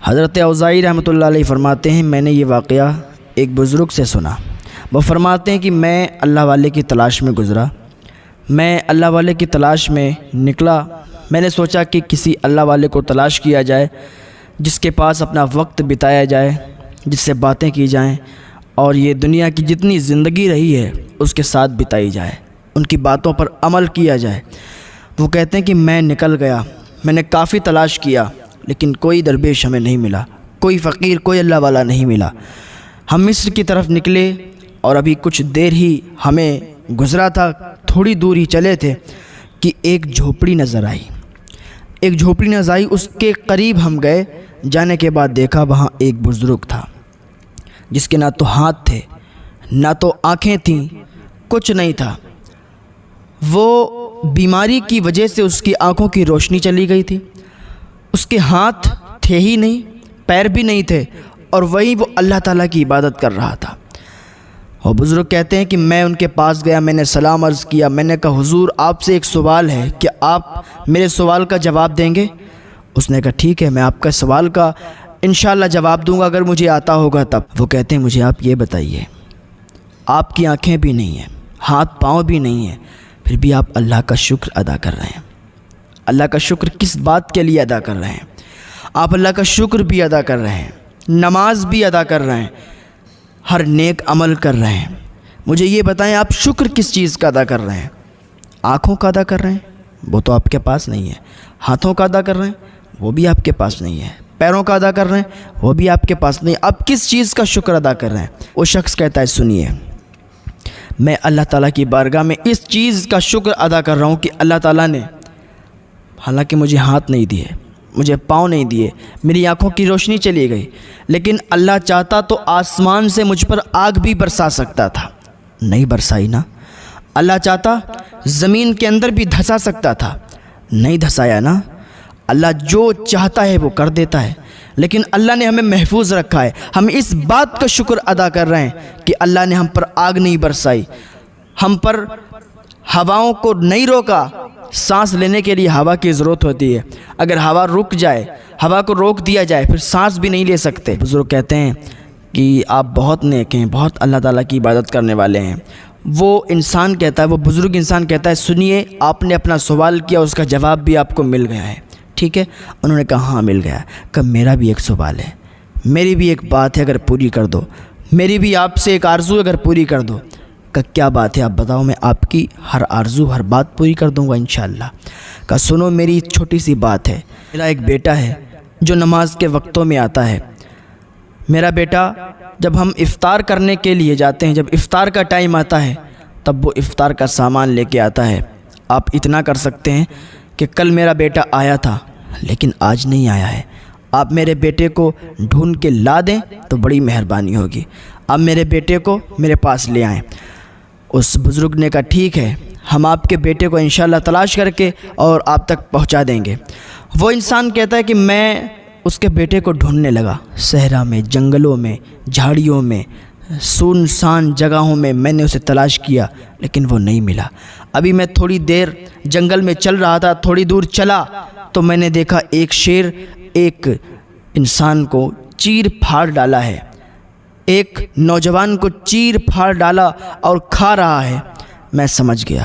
حضرت اوزاعی رحمۃ اللہ علیہ فرماتے ہیں میں نے یہ واقعہ ایک بزرگ سے سنا۔ وہ فرماتے ہیں کہ میں اللہ والے کی تلاش میں گزرا، میں اللہ والے کی تلاش میں نکلا۔ میں نے سوچا کہ کسی اللہ والے کو تلاش کیا جائے جس کے پاس اپنا وقت بتایا جائے، جس سے باتیں کی جائیں اور یہ دنیا کی جتنی زندگی رہی ہے اس کے ساتھ بتائی جائے، ان کی باتوں پر عمل کیا جائے۔ وہ کہتے ہیں کہ میں نکل گیا، میں نے کافی تلاش کیا لیکن کوئی درویش ہمیں نہیں ملا، کوئی فقیر، کوئی اللہ والا نہیں ملا۔ ہم مصر کی طرف نکلے اور ابھی کچھ دیر ہی ہمیں گزرا تھا، تھوڑی دور ہی چلے تھے کہ ایک جھوپڑی نظر آئی، ایک جھوپڑی نظر آئی۔ اس کے قریب ہم گئے، جانے کے بعد دیکھا وہاں ایک بزرگ تھا جس کے نہ تو ہاتھ تھے نہ تو آنکھیں تھیں، کچھ نہیں تھا۔ وہ بیماری کی وجہ سے اس کی آنکھوں کی روشنی چلی گئی تھی، اس کے ہاتھ تھے ہی نہیں، پیر بھی نہیں تھے، اور وہی وہ اللہ تعالیٰ کی عبادت کر رہا تھا۔ وہ بزرگ کہتے ہیں کہ میں ان کے پاس گیا، میں نے سلام عرض کیا، میں نے کہا حضور آپ سے ایک سوال ہے، کیا آپ میرے سوال کا جواب دیں گے؟ اس نے کہا ٹھیک ہے، میں آپ کا سوال کا انشاءاللہ جواب دوں گا اگر مجھے آتا ہوگا تب۔ وہ کہتے ہیں مجھے آپ یہ بتائیے، آپ کی آنکھیں بھی نہیں ہیں، ہاتھ پاؤں بھی نہیں ہیں، پھر بھی آپ اللہ کا شکر ادا کر رہے ہیں۔ اللہ کا شکر کس بات کے لیے ادا کر رہے ہیں؟ آپ اللہ کا شکر بھی ادا کر رہے ہیں، نماز بھی ادا کر رہے ہیں، ہر نیک عمل کر رہے ہیں۔ مجھے یہ بتائیں آپ شکر کس چیز کا ادا کر رہے ہیں؟ آنکھوں کا ادا کر رہے ہیں، وہ تو آپ کے پاس نہیں ہے۔ ہاتھوں کا ادا کر رہے ہیں، وہ بھی آپ کے پاس نہیں ہے۔ پیروں کا ادا کر رہے ہیں، وہ بھی آپ کے پاس نہیں ہے۔ آپ کس چیز کا شکر ادا کر رہے ہیں؟ وہ شخص کہتا ہے سنیے، میں اللہ تعالیٰ کی بارگاہ میں اس چیز کا شکر ادا کر رہا ہوں کہ اللہ تعالیٰ نے حالانکہ مجھے ہاتھ نہیں دیے، مجھے پاؤں نہیں دیے، میری آنکھوں کی روشنی چلی گئی، لیکن اللہ چاہتا تو آسمان سے مجھ پر آگ بھی برسا سکتا تھا، نہیں برسائی نا۔ اللہ چاہتا زمین کے اندر بھی دھسا سکتا تھا، نہیں دھسایا نا۔ اللہ جو چاہتا ہے وہ کر دیتا ہے، لیکن اللہ نے ہمیں محفوظ رکھا ہے۔ ہم اس بات کا شکر ادا کر رہے ہیں کہ اللہ نے ہم پر آگ نہیں برسائی، ہم پر ہواؤں کو نہیں روکا۔ سانس لینے کے لیے ہوا کی ضرورت ہوتی ہے، اگر ہوا رک جائے، ہوا کو روک دیا جائے، پھر سانس بھی نہیں لے سکتے۔ بزرگ کہتے ہیں کہ آپ بہت نیک ہیں، بہت اللہ تعالیٰ کی عبادت کرنے والے ہیں۔ وہ انسان کہتا ہے، وہ بزرگ انسان کہتا ہے سنیے آپ نے اپنا سوال کیا، اس کا جواب بھی آپ کو مل گیا ہے، ٹھیک ہے؟ انہوں نے کہا ہاں مل گیا۔ کہ میرا بھی ایک سوال ہے، میری بھی ایک بات ہے، اگر پوری کر دو، میری بھی آپ سے ایک آرزو اگر پوری کر دو۔ کہ کیا بات ہے آپ بتاؤ، میں آپ کی ہر آرزو ہر بات پوری کر دوں گا انشاءاللہ۔ کہ سنو میری چھوٹی سی بات ہے، میرا ایک بیٹا ہے جو نماز کے وقتوں میں آتا ہے۔ میرا بیٹا جب ہم افطار کرنے کے لیے جاتے ہیں، جب افطار کا ٹائم آتا ہے تب وہ افطار کا سامان لے کے آتا ہے۔ آپ اتنا کر سکتے ہیں کہ کل میرا بیٹا آیا تھا لیکن آج نہیں آیا ہے، آپ میرے بیٹے کو ڈھونڈ کے لا دیں تو بڑی مہربانی ہوگی، آپ میرے بیٹے کو میرے پاس لے آئیں۔ اس بزرگ نے کہا ٹھیک ہے، ہم آپ کے بیٹے کو انشاءاللہ تلاش کر کے اور آپ تک پہنچا دیں گے۔ وہ انسان کہتا ہے کہ میں اس کے بیٹے کو ڈھونڈنے لگا، صحرا میں، جنگلوں میں، جھاڑیوں میں، سنسان جگہوں میں نے اسے تلاش کیا لیکن وہ نہیں ملا۔ ابھی میں تھوڑی دیر جنگل میں چل رہا تھا، تھوڑی دور چلا تو میں نے دیکھا ایک شیر ایک انسان کو چیر پھاڑ ڈالا ہے، ایک نوجوان کو چیر پھاڑ ڈالا اور کھا رہا ہے۔ میں سمجھ گیا،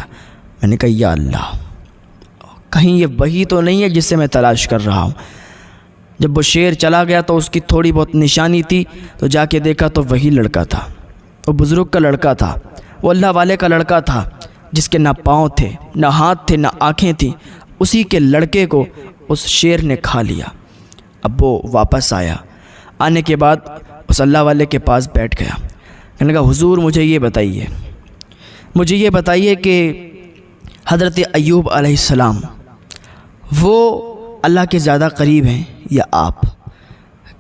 میں نے کہا یا اللہ، کہیں یہ وہی تو نہیں ہے جس سے میں تلاش کر رہا ہوں۔ جب وہ شیر چلا گیا تو اس کی تھوڑی بہت نشانی تھی، تو جا کے دیکھا تو وہی لڑکا تھا، وہ بزرگ کا لڑکا تھا، وہ اللہ والے کا لڑکا تھا جس کے نہ پاؤں تھے، نہ ہاتھ تھے، نہ آنکھیں تھیں۔ اسی کے لڑکے کو اس شیر نے کھا لیا۔ اب وہ واپس آیا، آنے کے بعد اس اللہ والے کے پاس بیٹھ گیا، کہنے لگا حضور مجھے یہ بتائیے کہ حضرت ایوب علیہ السلام وہ اللہ کے زیادہ قریب ہیں یا آپ؟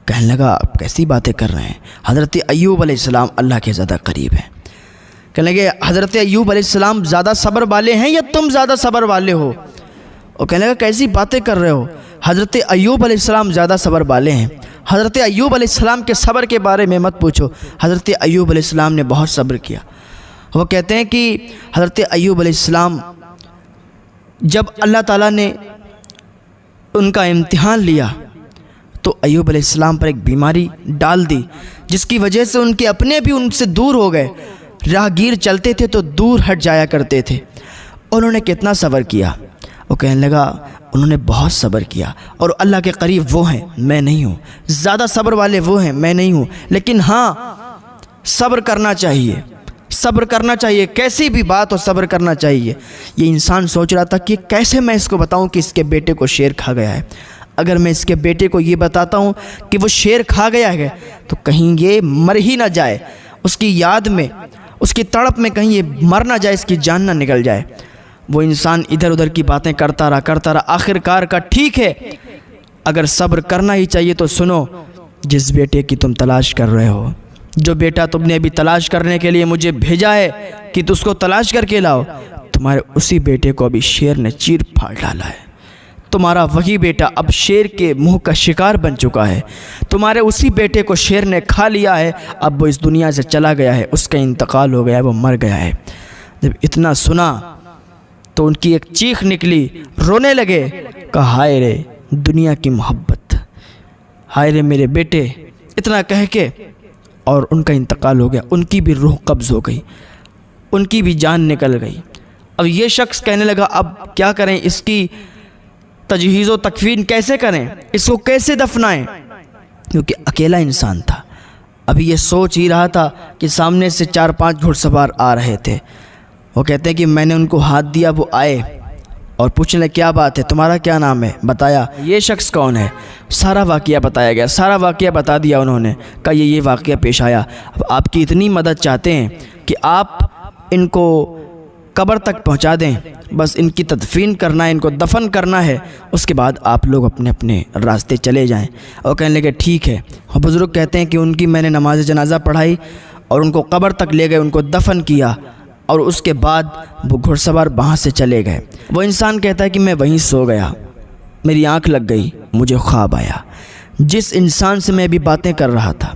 کہنے لگا آپ کیسی باتیں کر رہے ہیں، حضرت ایوب علیہ السلام اللہ کے زیادہ قریب ہیں۔ کہنے لگے حضرت ایوب علیہ السلام زیادہ صبر والے ہیں یا تم زیادہ صبر والے ہو؟ اور کہنے لگا کیسی باتیں کر رہے ہو، حضرت ایوب علیہ السلام زیادہ صبر والے ہیں۔ حضرت ایوب علیہ السلام کے صبر کے بارے میں مت پوچھو، حضرت ایوب علیہ السلام نے بہت صبر کیا۔ وہ کہتے ہیں کہ حضرت ایوب علیہ السلام جب اللہ تعالیٰ نے ان کا امتحان لیا تو ایوب علیہ السلام پر ایک بیماری ڈال دی جس کی وجہ سے ان کے اپنے بھی ان سے دور ہو گئے۔ راہگیر چلتے تھے تو دور ہٹ جایا کرتے تھے۔ انہوں نے کتنا صبر کیا؟ وہ کہنے لگا انہوں نے بہت صبر کیا، اور اللہ کے قریب وہ ہیں، میں نہیں ہوں۔ زیادہ صبر والے وہ ہیں، میں نہیں ہوں۔ لیکن ہاں، صبر کرنا چاہیے، صبر کرنا چاہیے، کیسی بھی بات ہو صبر کرنا چاہیے۔ یہ انسان سوچ رہا تھا کہ کیسے میں اس کو بتاؤں کہ اس کے بیٹے کو شیر کھا گیا ہے۔ اگر میں اس کے بیٹے کو یہ بتاتا ہوں کہ وہ شیر کھا گیا ہے تو کہیں یہ مر ہی نہ جائے، اس کی یاد میں، اس کی تڑپ میں کہیں یہ مر نہ جائے، اس کی جان نہ نکل جائے۔ وہ انسان ادھر ادھر کی باتیں کرتا رہا، آخر کار کا ٹھیک ہے، اگر صبر کرنا ہی چاہیے تو سنو، جس بیٹے کی تم تلاش کر رہے ہو، جو بیٹا تم نے ابھی تلاش کرنے کے لیے مجھے بھیجا ہے کہ تم اس کو تلاش کر کے لاؤ، تمہارے اسی بیٹے کو ابھی شیر نے چیر پھاڑ ڈالا ہے۔ تمہارا وہی بیٹا اب شیر کے منہ کا شکار بن چکا ہے۔ تمہارے اسی بیٹے کو شیر نے کھا لیا ہے، اب وہ اس دنیا سے چلا گیا ہے، اس کا انتقال ہو گیا ہے، وہ مر گیا ہے۔ جب اتنا سنا تو ان کی ایک چیخ نکلی، رونے لگے، کہا ہائے رے دنیا کی محبت، ہائے رے میرے بیٹے، اتنا کہہ کے اور ان کا انتقال ہو گیا۔ ان کی بھی روح قبض ہو گئی، ان کی بھی جان نکل گئی۔ اب یہ شخص کہنے لگا اب کیا کریں، اس کی تجہیز و تکفین کیسے کریں، اس کو کیسے دفنائیں، کیونکہ اکیلا انسان تھا۔ ابھی یہ سوچ ہی رہا تھا کہ سامنے سے 4-5 گھڑ سوار آ رہے تھے۔ وہ کہتے ہیں کہ میں نے ان کو ہاتھ دیا، وہ آئے اور پوچھنے لگے کیا بات ہے، تمہارا کیا نام ہے؟ بتایا۔ یہ شخص کون ہے؟ سارا واقعہ بتایا گیا، سارا واقعہ بتا دیا انہوں نے، کہا یہ واقعہ پیش آیا۔ اب آپ کی اتنی مدد چاہتے ہیں کہ آپ ان کو قبر تک پہنچا دیں، بس ان کی تدفین کرنا ہے، ان کو دفن کرنا ہے، اس کے بعد آپ لوگ اپنے اپنے راستے چلے جائیں۔ اور کہنے لگے ٹھیک ہے۔ اور بزرگ کہتے ہیں کہ ان کی میں نے نماز جنازہ پڑھائی اور ان کو قبر تک لے گئے، ان کو دفن کیا، اور اس کے بعد وہ گھڑ سوار وہاں سے چلے گئے۔ وہ انسان کہتا ہے کہ میں وہیں سو گیا، میری آنکھ لگ گئی، مجھے خواب آیا، جس انسان سے میں ابھی باتیں کر رہا تھا،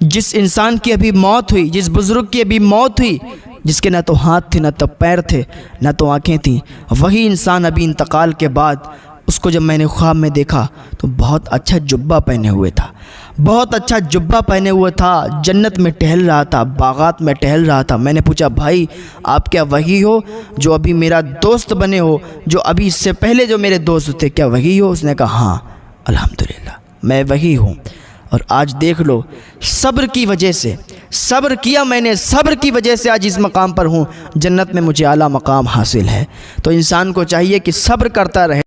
جس انسان کی ابھی موت ہوئی، جس بزرگ کی ابھی موت ہوئی، جس کے نہ تو ہاتھ تھے، نہ تو پیر تھے، نہ تو آنکھیں تھیں، وہی انسان ابھی انتقال کے بعد اس کو جب میں نے خواب میں دیکھا تو بہت اچھا جبہ پہنے ہوئے تھا، بہت اچھا جبہ پہنے ہوئے تھا، جنت میں ٹہل رہا تھا، باغات میں ٹہل رہا تھا۔ میں نے پوچھا بھائی آپ کیا وہی ہو جو ابھی میرا دوست بنے ہو، جو ابھی اس سے پہلے جو میرے دوست تھے، کیا وہی ہو؟ اس نے کہا ہاں الحمدللہ میں وہی ہوں۔ اور آج دیکھ لو، صبر کی وجہ سے، صبر کیا میں نے، صبر کی وجہ سے آج اس مقام پر ہوں، جنت میں مجھے اعلیٰ مقام حاصل ہے۔ تو انسان کو چاہیے کہ صبر کرتا رہے۔